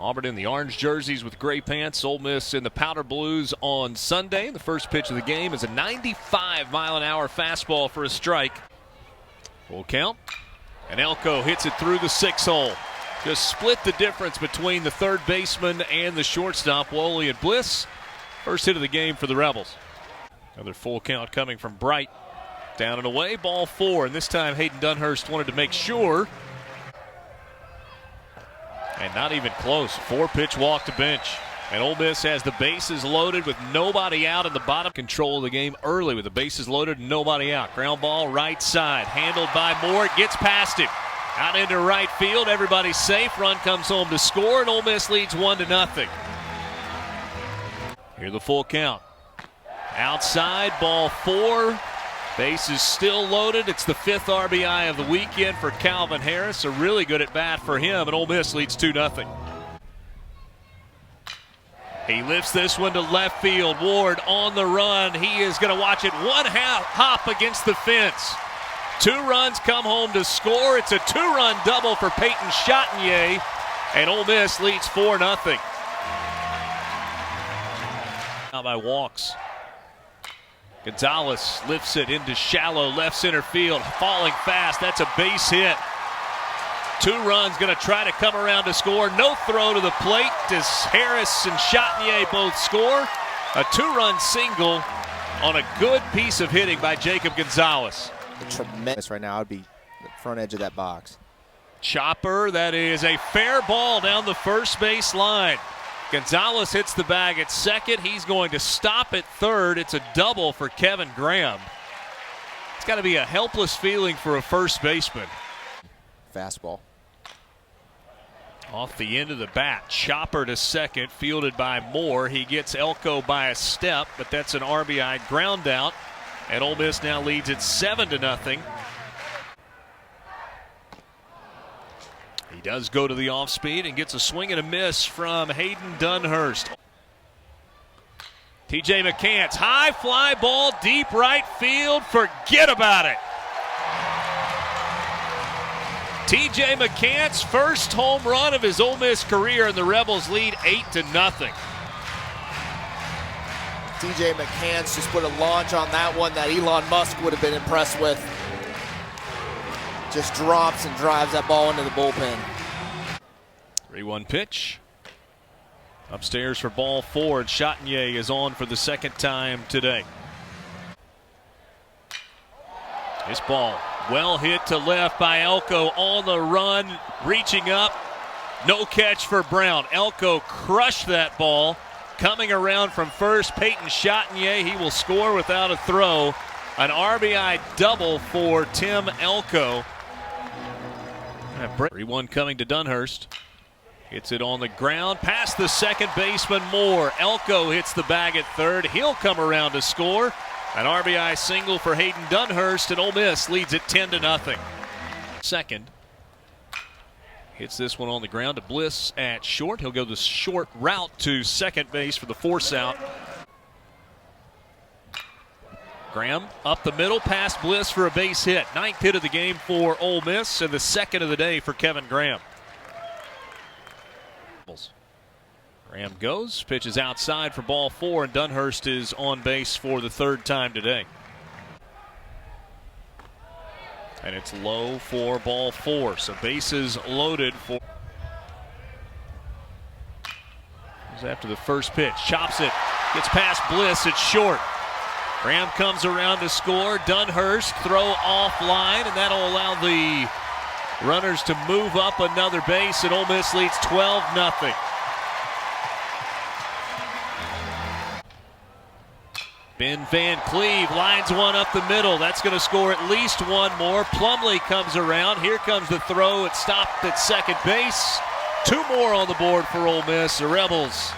Auburn in the orange jerseys with gray pants. Ole Miss in the powder blues on Sunday. The first pitch of the game is a 95-mile-an-hour fastball for a strike. Full count. And Elko hits it through the 6 hole. Just split the difference between the third baseman and the shortstop, Woolley and Bliss. First hit of the game for the Rebels. Another full count coming from Bright. Down and away, ball 4. And this time Hayden Dunhurst wanted to make sure. And not even close. 4-pitch walk to bench. And Ole Miss has the bases loaded with nobody out in the bottom. Control of the game early with the bases loaded and nobody out. Ground ball right side. Handled by Moore. It gets past him. Out into right field. Everybody's safe. Run comes home to score. And Ole Miss leads 1-0. Here the full count. Outside, ball 4. Bases still loaded. It's the 5th RBI of the weekend for Calvin Harris. A really good at bat for him, and Ole Miss leads 2-0. He lifts this one to left field. Ward on the run. He is going to watch it one hop against the fence. 2 runs come home to score. It's a 2-run double for Peyton Chatinier, and Ole Miss leads 4-0. Now by walks. Gonzalez lifts it into shallow left center field, falling fast. That's a base hit. 2 runs, going to try to come around to score. No throw to the plate as Harris and Chatinier both score. A 2-run single on a good piece of hitting by Jacob Gonzalez. Tremendous right now. I would be the front edge of that box. Chopper, that is a fair ball down the first base line. Gonzalez hits the bag at second. He's going to stop at third. It's a double for Kevin Graham. It's got to be a helpless feeling for a first baseman. Fastball. Off the end of the bat. Chopper to second, fielded by Moore. He gets Elko by a step, but that's an RBI ground out. And Ole Miss now leads it 7-0. He does go to the off speed and gets a swing and a miss from Hayden Dunhurst. TJ McCants, high fly ball, deep right field. Forget about it. TJ McCants, first home run of his Ole Miss career, and the Rebels lead 8-0. TJ McCants just put a launch on that one that Elon Musk would have been impressed with. Just drops and drives that ball into the bullpen. 3-1 pitch. Upstairs for ball 4, and Chatinier is on for the second time today. This ball well hit to left by Elko on the run, reaching up. No catch for Brown. Elko crushed that ball. Coming around from first, Peyton Chatinier. He will score without a throw. An RBI double for Tim Elko. 3-1 coming to Dunhurst. Hits it on the ground, past the second baseman Moore. Elko hits the bag at third. He'll come around to score. An RBI single for Hayden Dunhurst, and Ole Miss leads it 10-0. Second. Hits this one on the ground to Bliss at short. He'll go the short route to second base for the force out. Graham up the middle, past Bliss for a base hit. 9th hit of the game for Ole Miss, and the 2nd of the day for Kevin Graham. Graham goes, pitches outside for ball 4, and Dunhurst is on base for the 3rd time today. And it's low for ball 4, so bases loaded for. After the first pitch, chops it, gets past Bliss, it's short. Graham comes around to score. Dunhurst throw offline, and that'll allow the runners to move up another base, and Ole Miss leads 12-0. Ben Van Cleve lines one up the middle. That's going to score at least one more. Plumlee comes around. Here comes the throw. It stopped at second base. 2 more on the board for Ole Miss. The Rebels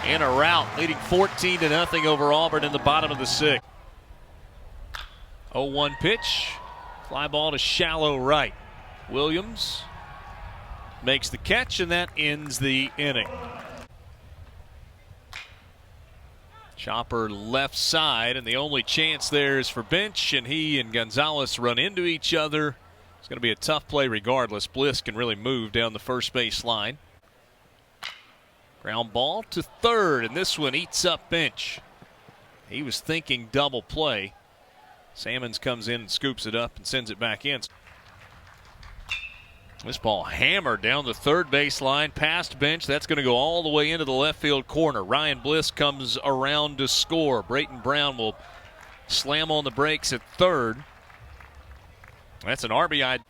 in a rout, leading 14-0 over Auburn in the bottom of the 6th. 0-1 pitch. Fly ball to shallow right. Williams makes the catch, and that ends the inning. Chopper left side, and the only chance there is for Bench, and he and Gonzalez run into each other. It's going to be a tough play regardless. Bliss can really move down the first base line. Ground ball to third, and this one eats up Bench. He was thinking double play. Salmons comes in and scoops it up and sends it back in. This ball hammered down the third baseline, past Bench. That's going to go all the way into the left field corner. Ryan Bliss comes around to score. Brayton Brown will slam on the brakes at third. That's an RBI.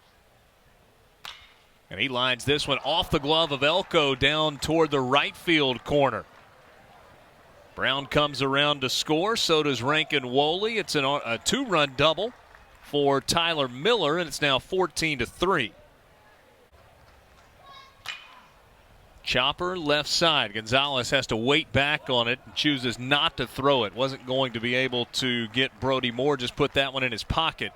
And he lines this one off the glove of Elko down toward the right field corner. Brown comes around to score. So does Rankin Woley. It's a two-run double for Tyler Miller, and it's now 14-3. Chopper left side. Gonzalez has to wait back on it and chooses not to throw it. Wasn't going to be able to get Brody Moore. Just put that one in his pocket.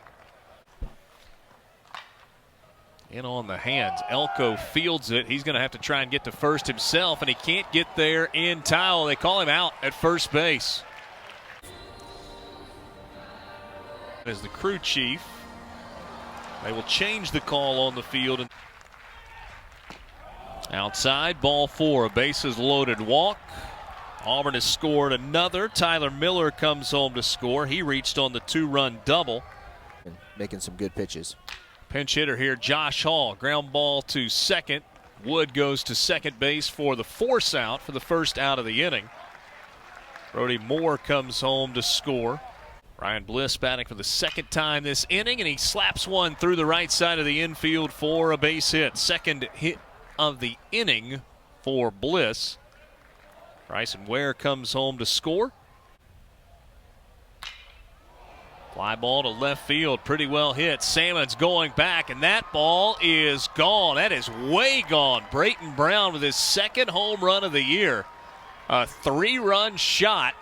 In on the hands. Elko fields it. He's going to have to try and get to first himself, and he can't get there in time. They call him out at first base. As the crew chief, they will change the call on the field. Outside, ball four, a bases loaded walk. Auburn has scored another. Tyler Miller comes home to score. He reached on the two-run double. Making some good pitches. Pinch hitter here, Josh Hall. Ground ball to second. Wood goes to second base for the force out for the first out of the inning. Brody Moore comes home to score. Ryan Bliss batting for the second time this inning, and he slaps one through the right side of the infield for a base hit. Second hit of the inning for Bliss. Bryson Ware comes home to score. Fly ball to left field, pretty well hit. Salmon's going back, and that ball is gone. That is way gone. Brayton Brown with his second home run of the year. A three-run shot.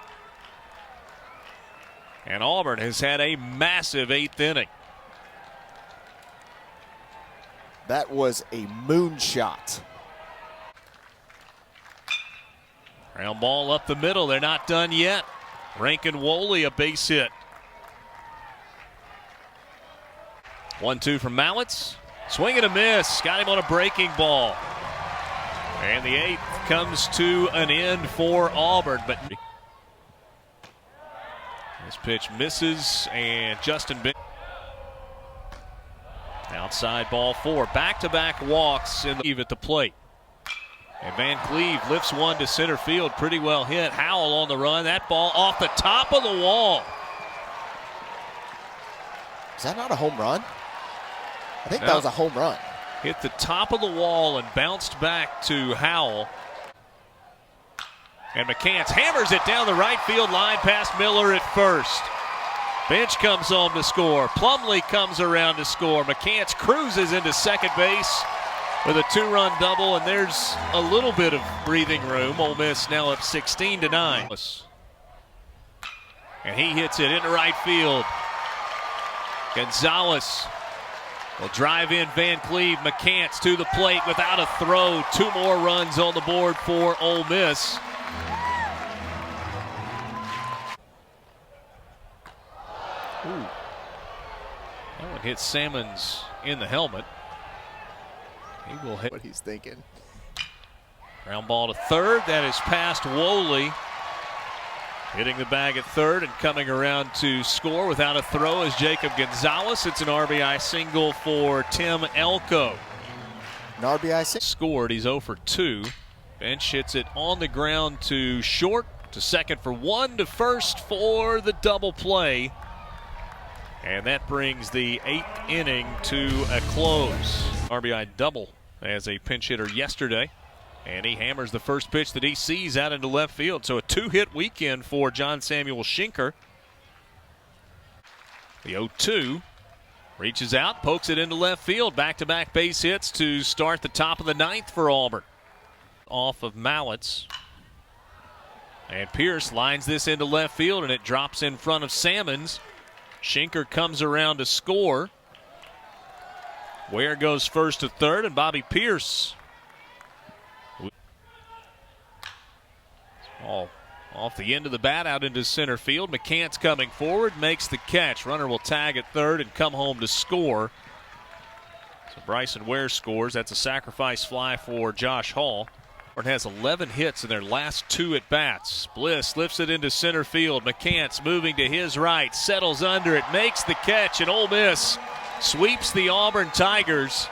And Auburn has had a massive eighth inning. That was a moonshot. Ground ball up the middle. They're not done yet. Rankin Woley, a base hit. 1-2 from Mallets. Swing and a miss. Got him on a breaking ball. And the eighth comes to an end for Auburn. But this pitch misses, and Justin Bench. Outside ball four. Back-to-back walks in the at the plate. And Van Cleve lifts one to center field. Pretty well hit. Howell on the run. That ball off the top of the wall. Is that not a home run? I think that was a home run. Hit the top of the wall and bounced back to Howell. And McCants hammers it down the right field line past Miller at first. Bench comes home to score. Plumlee comes around to score. McCants cruises into second base with a two-run double, and there's a little bit of breathing room. Ole Miss now up 16-9. And he hits it into right field. Gonzalez will drive in Van Cleve. McCants to the plate without a throw. Two more runs on the board for Ole Miss. Ooh. That one hit Salmons in the helmet. He will hit what he's thinking. Ground ball to third. That is past Woley. Hitting the bag at third and coming around to score without a throw is Jacob Gonzalez. It's an RBI single for Tim Elko. An RBI single. Scored. He's 0 for 2. Bench hits it on the ground to short, to second for one, to first for the double play. And that brings the eighth inning to a close. RBI double as a pinch hitter yesterday. And he hammers the first pitch that he sees out into left field. So a two-hit weekend for John Samuel Schinker. The 0-2 reaches out, pokes it into left field. Back-to-back base hits to start the top of the ninth for Auburn. Off of Mallets. And Pierce lines this into left field, and it drops in front of Salmons. Schinker comes around to score. Ware goes first to third, and Bobby Pierce all off the end of the bat out into center field. McCants coming forward, makes the catch. Runner will tag at third and come home to score. So Bryson Ware scores. That's a sacrifice fly for Josh Hall. Auburn has 11 hits in their last 2 at-bats. Bliss lifts it into center field. McCants moving to his right, settles under it, makes the catch, and Ole Miss sweeps the Auburn Tigers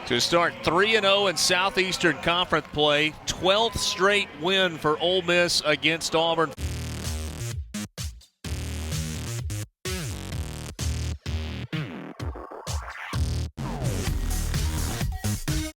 to start 3-0 in Southeastern Conference play. 12th straight win for Ole Miss against Auburn.